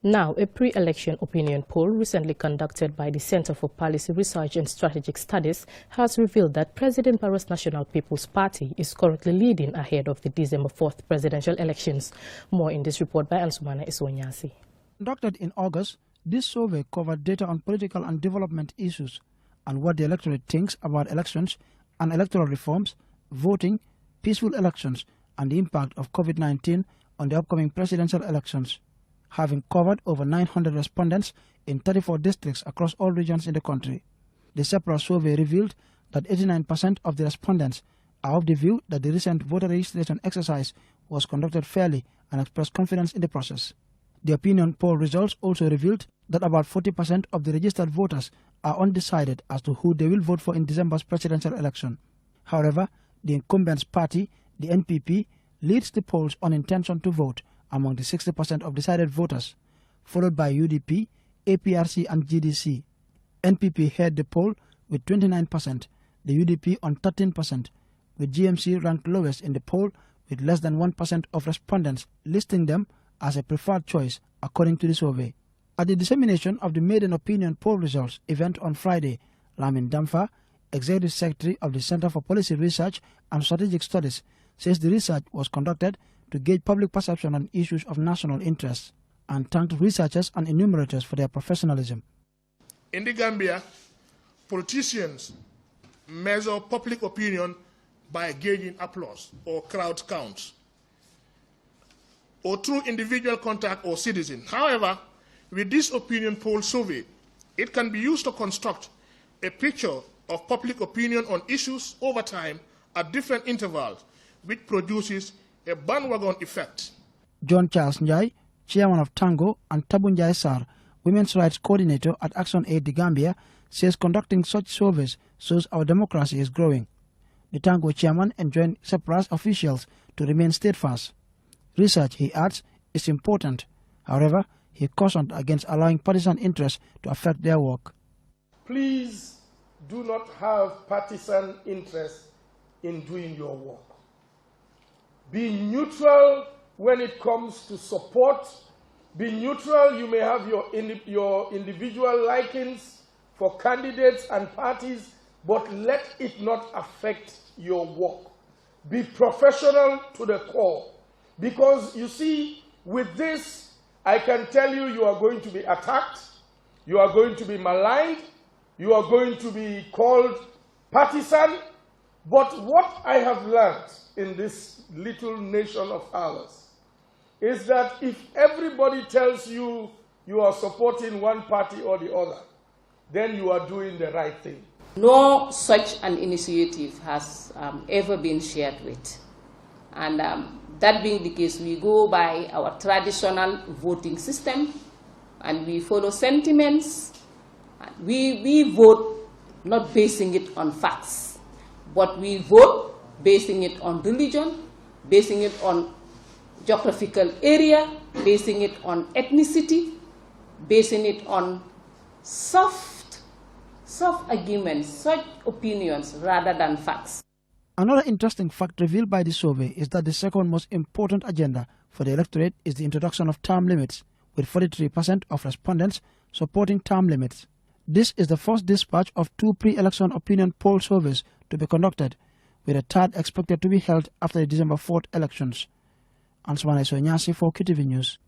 Now, a pre-election opinion poll recently conducted by the Center for Policy Research and Strategic Studies has revealed that President Barrow's National People's Party is currently leading ahead of the December 4th presidential elections. More in this report by Ansumana Iswanyasi. Conducted in August, this survey covered data on political and development issues and what the electorate thinks about elections and electoral reforms, voting, peaceful elections, and the impact of COVID-19 on the upcoming presidential elections. Having covered over 900 respondents in 34 districts across all regions in the country. The separate survey revealed that 89% of the respondents are of the view that the recent voter registration exercise was conducted fairly and expressed confidence in the process. The opinion poll results also revealed that about 40% of the registered voters are undecided as to who they will vote for in December's presidential election. However, the incumbent's party, the NPP, leads the polls on intention to vote among the 60% of decided voters, followed by UDP, APRC and GDC. NPP head the poll with 29%, the UDP on 13%, with GMC ranked lowest in the poll with less than 1% of respondents listing them as a preferred choice according to the survey. At the dissemination of the maiden opinion poll results event on Friday, Lamin Damfa, Executive Secretary of the Center for Policy Research and Strategic Studies, says the research was conducted to gauge public perception on issues of national interest and thanked researchers and enumerators for their professionalism. In the Gambia, politicians measure public opinion by gauging applause or crowd counts, or through individual contact or citizen. However, with this opinion poll survey, it can be used to construct a picture of public opinion on issues over time at different intervals, which produces a bandwagon effect. John Charles Njai, chairman of Tango, and Tabu Njai Sar, women's rights coordinator at Action Aid the Gambia, says conducting such surveys shows our democracy is growing. The Tango chairman enjoined separatist officials to remain steadfast. Research, he adds, is important. However, he cautioned against allowing partisan interests to affect their work. Please do not have partisan interest in doing your work. Be neutral when it comes to support. Be neutral. You may have your individual likings for candidates and parties, but let it not affect your work. Be professional to the core. Because you see, with this, I can tell you, you are going to be attacked, you are going to be maligned, you are going to be called partisan. But what I have learned in this little nation of ours is that if everybody tells you you are supporting one party or the other, then you are doing the right thing. No such an initiative has ever been shared with. And that being the case, we go by our traditional voting system and we follow sentiments. We vote not basing it on facts, but we vote basing it on religion, basing it on geographical area, basing it on ethnicity, basing it on soft arguments, such opinions rather than facts. Another interesting fact revealed by the survey is that the second most important agenda for the electorate is the introduction of term limits, with 43% of respondents supporting term limits. This is the first dispatch of 2 pre-election opinion poll surveys to be conducted, with a third expected to be held after the December 4th elections. Ansumana Iswanyasi for QTV News.